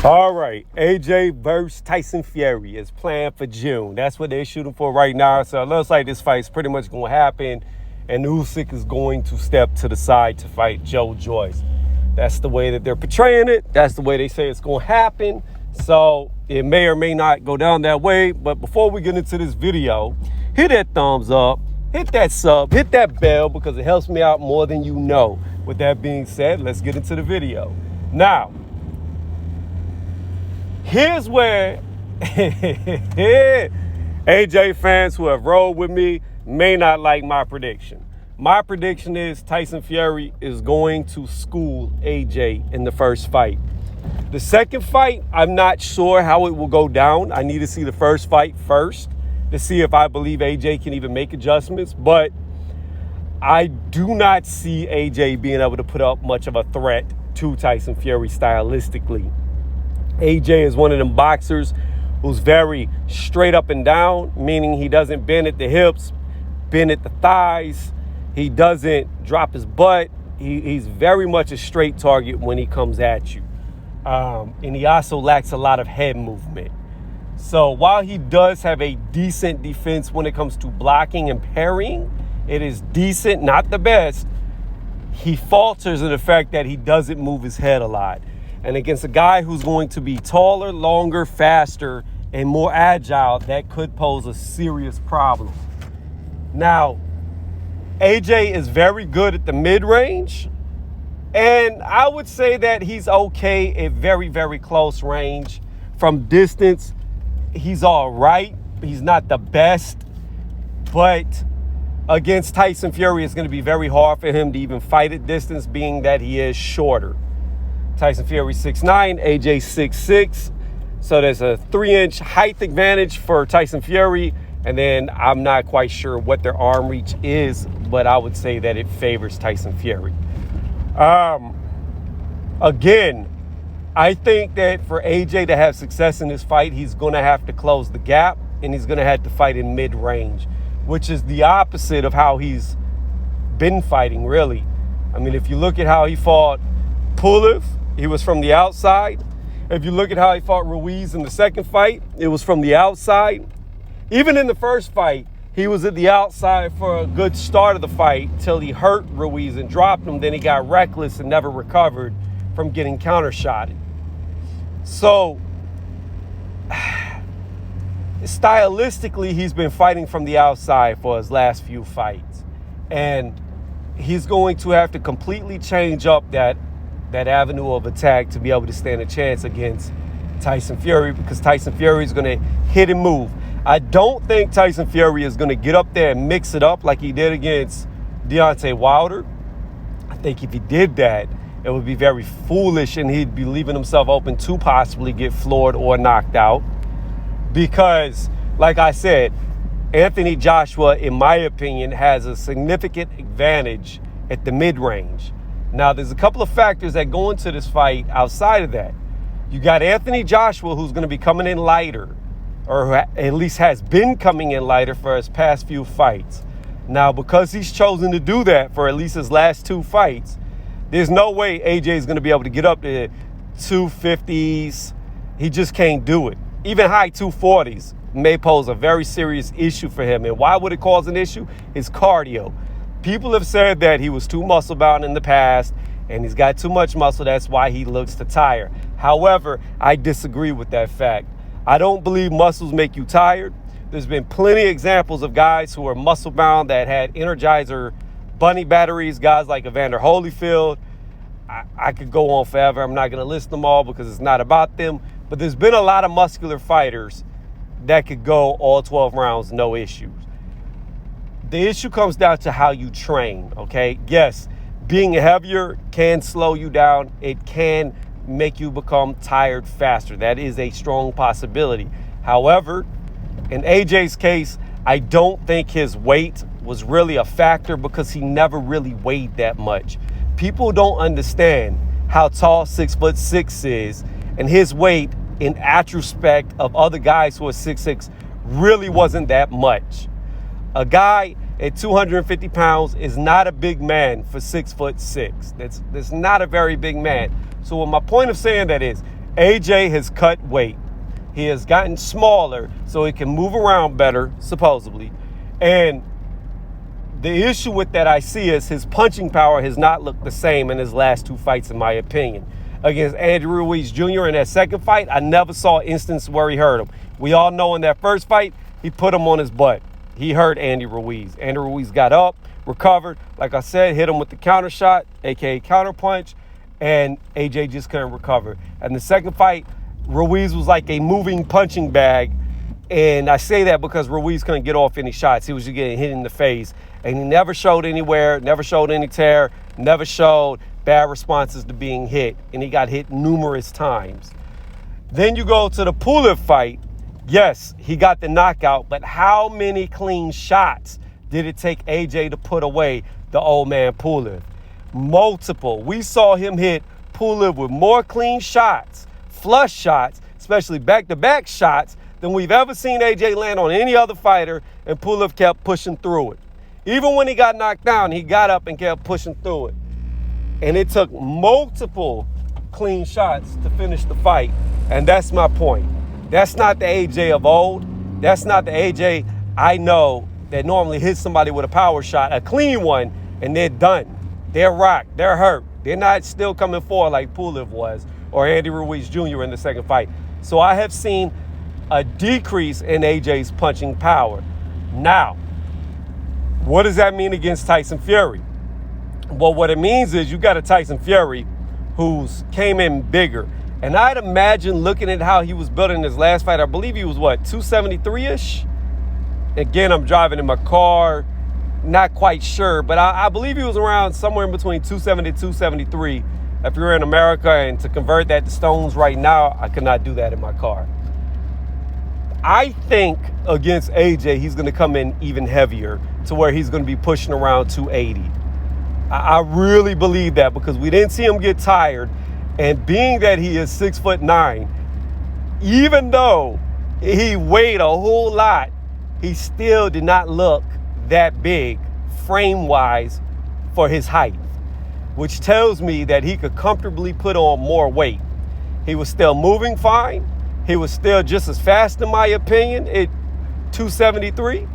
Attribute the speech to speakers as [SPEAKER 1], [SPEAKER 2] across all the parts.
[SPEAKER 1] All right, AJ versus Tyson Fury is planned for June. That's what they're shooting for right now. So it looks like this fight's pretty much going to happen, and Usyk is going to step to the side to fight Joe Joyce. That's the way that they're portraying it. That's the way they say it's going to happen. So it may or may not go down that way. But before we get into this video, hit that thumbs up, hit that sub, hit that bell, because it helps me out more than you know. With that being said, let's get into the video. Now, here's where AJ fans who have rolled with me may not like my prediction. My prediction is Tyson Fury is going to school AJ in the first fight. The second fight, I'm not sure how it will go down. I need to see the first fight first to see if I believe AJ can even make adjustments. But I do not see AJ being able to put up much of a threat to Tyson Fury stylistically. AJ is one of them boxers who's very straight up and down, meaning he doesn't bend at the hips, bend at the thighs. He doesn't drop his butt. He's very much a straight target when he comes at you. And he also lacks a lot of head movement. So while he does have a decent defense when it comes to blocking and parrying, it is decent, not the best. He falters in the fact that he doesn't move his head a lot. And against a guy who's going to be taller, longer, faster, and more agile, that could pose a serious problem. Now, AJ is very good at the mid-range, and I would say that he's okay at very, very close range. From distance, he's all right. He's not the best, but against Tyson Fury, it's going to be very hard for him to even fight at distance, being that he is shorter. Tyson Fury 6'9", AJ 6'6", so there's a 3-inch height advantage for Tyson Fury, and then I'm not quite sure what their arm reach is, but I would say that it favors Tyson Fury. Again, I think that for AJ to have success in this fight, he's going to have to close the gap, and he's going to have to fight in mid-range, which is the opposite of how he's been fighting, really. I mean, if you look at how he fought Pulev, he was from the outside. If you look at how he fought Ruiz in the second fight, it was from the outside. Even in the first fight, he was at the outside for a good start of the fight till he hurt Ruiz and dropped him. Then he got reckless and never recovered from getting countershotted. So, stylistically, he's been fighting from the outside for his last few fights. And he's going to have to completely change up that avenue of attack to be able to stand a chance against Tyson Fury, because Tyson Fury is going to hit and move. I don't think Tyson Fury is going to get up there and mix it up like he did against Deontay Wilder. I think if he did that, it would be very foolish, and he'd be leaving himself open to possibly get floored or knocked out. Because, like I said, Anthony Joshua, in my opinion, has a significant advantage at the mid-range. Now, there's a couple of factors that go into this fight outside of that. You got Anthony Joshua, who's going to be coming in lighter, or at least has been coming in lighter for his past few fights. Now, because he's chosen to do that for at least his last two fights, there's no way AJ is going to be able to get up to 250s. He just can't do it. Even high 240s may pose a very serious issue for him. And why would it cause an issue? His cardio. People have said that he was too muscle-bound in the past, and he's got too much muscle. That's why he looks to tire. However, I disagree with that fact. I don't believe muscles make you tired. There's been plenty of examples of guys who are muscle-bound that had Energizer bunny batteries, guys like Evander Holyfield. I could go on forever. I'm not going to list them all because it's not about them. But there's been a lot of muscular fighters that could go all 12 rounds, no issues. The issue comes down to how you train, okay? Yes, being heavier can slow you down. It can make you become tired faster. That is a strong possibility. However, in AJ's case, I don't think his weight was really a factor because he never really weighed that much. People don't understand how tall 6'6" is, and his weight in retrospect of other guys who are 6'6" really wasn't that much. A guy at 250 pounds is not a big man for 6'6". That's not a very big man. So what my point of saying that is, AJ has cut weight. He has gotten smaller so he can move around better, supposedly. And the issue with that I see is his punching power has not looked the same in his last two fights, in my opinion. Against Andy Ruiz Jr. in that second fight, I never saw an instance where he hurt him. We all know in that first fight, he put him on his butt. He hurt Andy Ruiz. Andy Ruiz got up, recovered. Like I said, hit him with the counter shot, a.k.a. counter punch, and AJ just couldn't recover. And the second fight, Ruiz was like a moving punching bag. And I say that because Ruiz couldn't get off any shots. He was just getting hit in the face. And he never showed anywhere, never showed any tear, never showed bad responses to being hit. And he got hit numerous times. Then you go to the Pulev fight. Yes, he got the knockout, but how many clean shots did it take AJ to put away the old man Pulev? Multiple. We saw him hit Pulev with more clean shots, flush shots, especially back-to-back shots, than we've ever seen AJ land on any other fighter, and Pulev kept pushing through it. Even when he got knocked down, he got up and kept pushing through it. And it took multiple clean shots to finish the fight, and that's my point. That's not the AJ of old. That's not the AJ I know that normally hits somebody with a power shot, a clean one, and they're done. They're rocked. They're hurt. They're not still coming forward like Pulev was or Andy Ruiz Jr. in the second fight. So I have seen a decrease in AJ's punching power. Now, what does that mean against Tyson Fury? Well, what it means is you got a Tyson Fury who's came in bigger. And I'd imagine looking at how he was built in his last fight, I believe he was, 273-ish? Again, I'm driving in my car, not quite sure, but I believe he was around somewhere in between 270 and 273 if you're in America, and to convert that to stones right now, I could not do that in my car. I think against AJ, he's going to come in even heavier to where he's going to be pushing around 280. I really believe that because we didn't see him get tired. And being that he is 6'9", even though he weighed a whole lot, he still did not look that big frame-wise for his height, which tells me that he could comfortably put on more weight. He was still moving fine. He was still just as fast, in my opinion, at 273.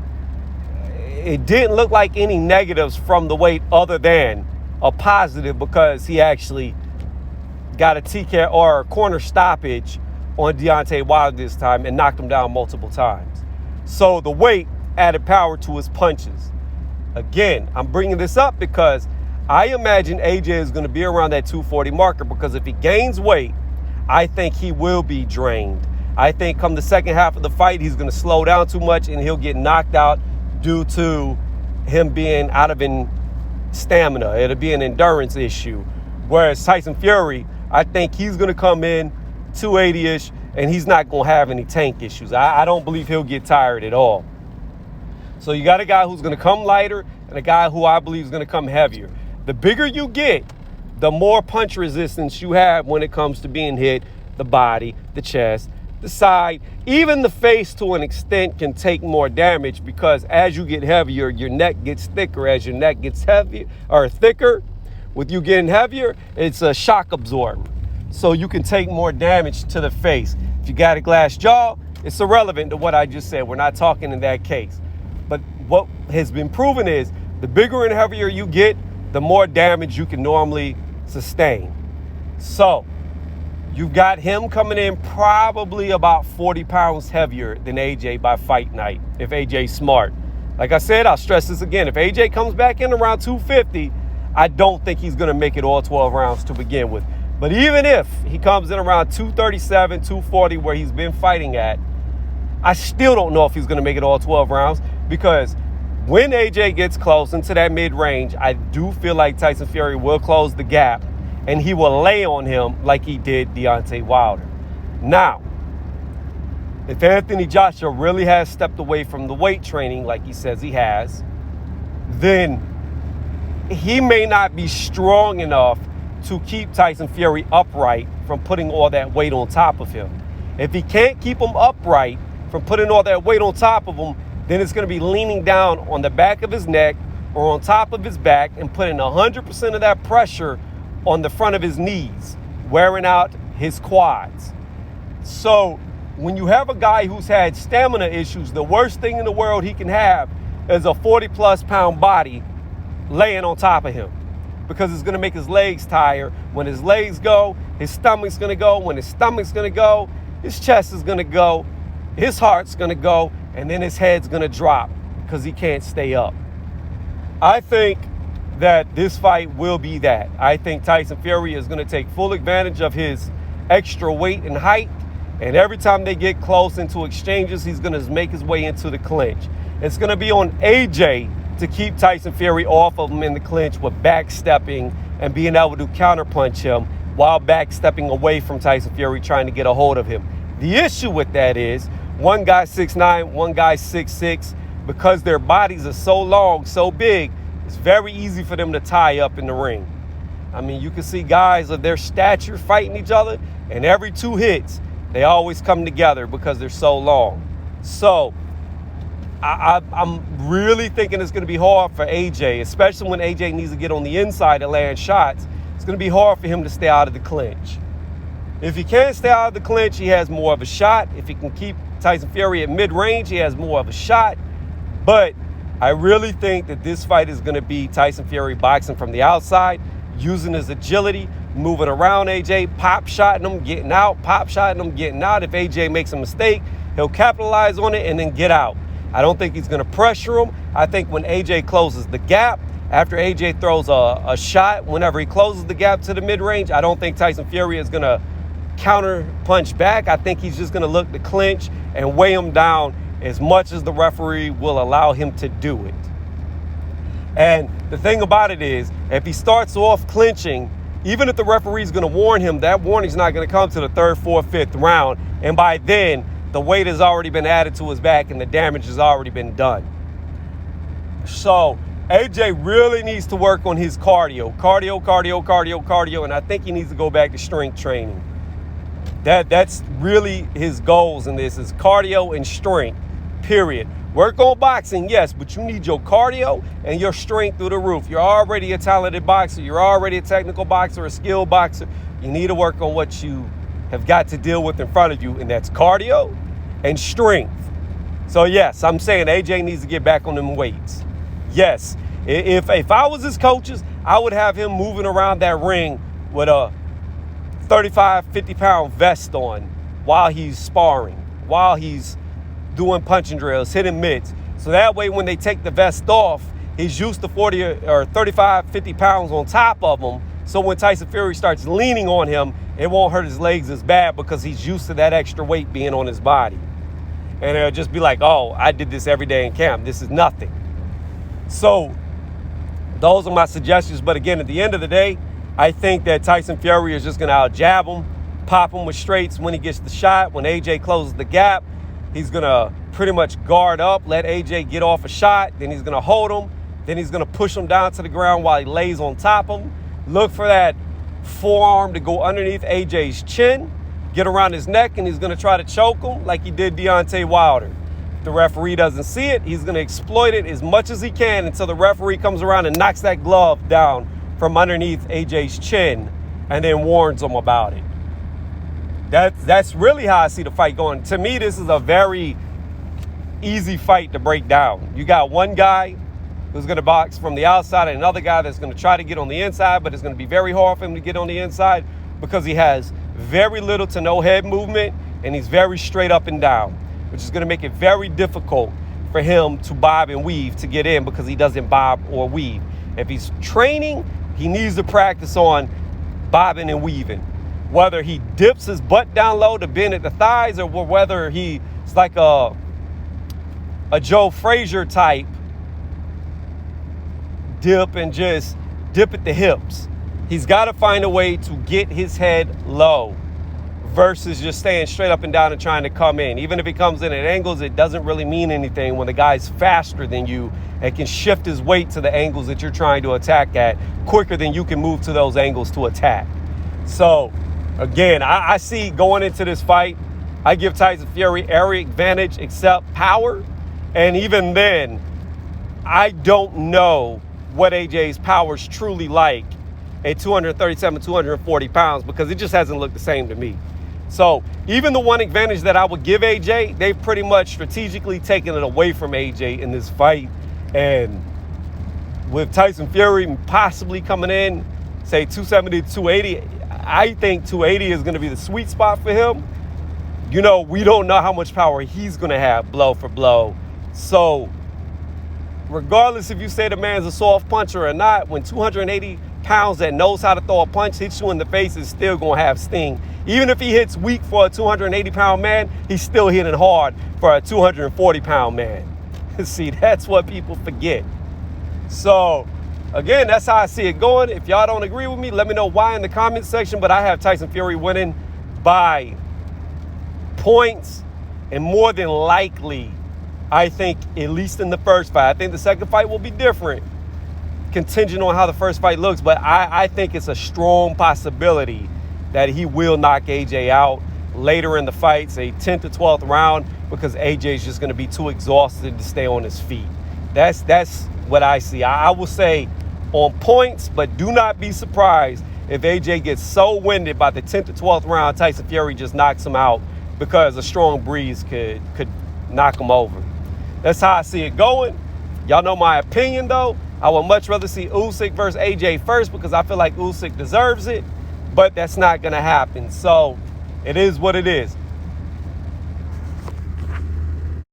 [SPEAKER 1] It didn't look like any negatives from the weight other than a positive because he actually got a TK or a corner stoppage on Deontay Wilder this time and knocked him down multiple times. So the weight added power to his punches. Again, I'm bringing this up because I imagine AJ is going to be around that 240 marker because if he gains weight, I think he will be drained. I think come the second half of the fight, he's going to slow down too much and he'll get knocked out due to him being out of stamina. It'll be an endurance issue. Whereas Tyson Fury, I think he's going to come in 280-ish, and he's not going to have any tank issues. I don't believe he'll get tired at all. So you got a guy who's going to come lighter and a guy who I believe is going to come heavier. The bigger you get, the more punch resistance you have when it comes to being hit, the body, the chest, the side, even the face to an extent can take more damage because as you get heavier, your neck gets thicker. As your neck gets heavier or thicker, with you getting heavier, it's a shock absorber. So you can take more damage to the face. If you got a glass jaw, it's irrelevant to what I just said. We're not talking in that case. But what has been proven is the bigger and heavier you get, the more damage you can normally sustain. So you've got him coming in probably about 40 pounds heavier than AJ by fight night, if AJ's smart. Like I said, I'll stress this again. If AJ comes back in around 250, I don't think he's going to make it all 12 rounds to begin with. But even if he comes in around 237, 240, where he's been fighting at, I still don't know if he's going to make it all 12 rounds because when AJ gets close into that mid-range, I do feel like Tyson Fury will close the gap and he will lay on him like he did Deontay Wilder. Now, if Anthony Joshua really has stepped away from the weight training like he says he has, then he may not be strong enough to keep Tyson Fury upright from putting all that weight on top of him. If he can't keep him upright from putting all that weight on top of him, then it's going to be leaning down on the back of his neck or on top of his back and putting 100% of that pressure on the front of his knees, wearing out his quads. So when you have a guy who's had stamina issues, the worst thing in the world he can have is a 40-plus pound body laying on top of him, because it's going to make his legs tired. When his legs go, his stomach's going to go. When his stomach's going to go, his chest is going to go, his heart's going to go, and then his head's going to drop because he can't stay up. I think that this fight will be that. I think Tyson Fury is going to take full advantage of his extra weight and height, and every time they get close into exchanges, he's going to make his way into the clinch. It's going to be on AJ to keep Tyson Fury off of him in the clinch with backstepping and being able to counterpunch him while backstepping away from Tyson Fury, trying to get a hold of him. The issue with that is one guy's 6'9", one guy's 6'6". Because their bodies are so long, so big, it's very easy for them to tie up in the ring. I mean, you can see guys of their stature fighting each other, and every 2 hits, they always come together because they're so long. So I'm really thinking it's going to be hard for AJ, especially when AJ needs to get on the inside and land shots. It's going to be hard for him to stay out of the clinch. If he can't stay out of the clinch, he has more of a shot. If he can keep Tyson Fury at mid-range, he has more of a shot. But I really think that this fight is going to be Tyson Fury boxing from the outside, using his agility, moving around AJ, pop-shotting him, getting out, pop-shotting him, getting out. If AJ makes a mistake, he'll capitalize on it and then get out. I don't think he's going to pressure him. I think when AJ closes the gap, after AJ throws a shot, whenever he closes the gap to the mid-range, I don't think Tyson Fury is going to counter punch back. I think he's just going to look to clinch and weigh him down as much as the referee will allow him to do it. And the thing about it is, if he starts off clinching, even if the referee's going to warn him, that warning's not going to come to the 3rd, 4th, 5th round. And by then, the weight has already been added to his back and the damage has already been done. So AJ really needs to work on his cardio, and I think he needs to go back to strength training. That's really his goals in this, is cardio and strength, period. Work on boxing, yes, but you need your cardio and your strength through the roof. You're already a talented boxer. You're already a technical boxer, a skilled boxer. You need to work on what you have got to deal with in front of you, and that's cardio and strength. So, yes, I'm saying AJ needs to get back on them weights. Yes, if I was his coaches, I would have him moving around that ring with a 35, 50-pound vest on while he's sparring, while he's doing punching drills, hitting mitts. So that way when they take the vest off, he's used to 40 or 35, 50 pounds on top of him. So when Tyson Fury starts leaning on him, it won't hurt his legs as bad because he's used to that extra weight being on his body. And it'll just be like, oh, I did this every day in camp. This is nothing. So those are my suggestions. But again, at the end of the day, I think that Tyson Fury is just going to out-jab him, pop him with straights when he gets the shot. When AJ closes the gap, he's going to pretty much guard up, let AJ get off a shot. Then he's going to hold him. Then he's going to push him down to the ground while he lays on top of him. Look for that forearm to go underneath AJ's chin, get around his neck, and he's going to try to choke him like he did Deontay Wilder. If the referee doesn't see it, he's going to exploit it as much as he can until the referee comes around and knocks that glove down from underneath AJ's chin and then warns him about it. That's really how I see the fight going. To me, this is a very easy fight to break down. You got one guy who's going to box from the outside and another guy that's going to try to get on the inside, but it's going to be very hard for him to get on the inside because he has very little to no head movement and he's very straight up and down, which is going to make it very difficult for him to bob and weave to get in because he doesn't bob or weave. If he's training, he needs to practice on bobbing and weaving. Whether he dips his butt down low to bend at the thighs or whether he's like a Joe Frazier type dip and just dip at the hips. He's got to find a way to get his head low versus just staying straight up and down and trying to come in. Even if he comes in at angles, it doesn't really mean anything when the guy's faster than you and can shift his weight to the angles that you're trying to attack at quicker than you can move to those angles to attack. So, again, I see going into this fight, I give Tyson Fury every advantage except power. And even then, I don't know what AJ's power is truly like at 237, 240 pounds because it just hasn't looked the same to me. So even the one advantage that I would give AJ, they've pretty much strategically taken it away from AJ in this fight. And with Tyson Fury possibly coming in, say 270 to 280, I think 280 is going to be the sweet spot for him. You know, we don't know how much power he's going to have blow for blow. So regardless if you say the man's a soft puncher or not, when 280 pounds that knows how to throw a punch hits you in the face, is still going to have sting. Even if he hits weak for a 280-pound man, he's still hitting hard for a 240-pound man. See, that's what people forget. So, again, that's how I see it going. If y'all don't agree with me, let me know why in the comment section. But I have Tyson Fury winning by points, and more than likely, I think, at least in the first fight. I think the second fight will be different, contingent on how the first fight looks. But I think it's a strong possibility that he will knock AJ out later in the fight, say 10th to 12th round, because AJ is just going to be too exhausted to stay on his feet. That's what I see. I will say on points, but do not be surprised if AJ gets so winded by the 10th to 12th round, Tyson Fury just knocks him out, because a strong breeze could knock him over. That's how I see it going. Y'all know my opinion, though. I would much rather see Usyk versus AJ first, because I feel like Usyk deserves it, but that's not going to happen. So it is what it is.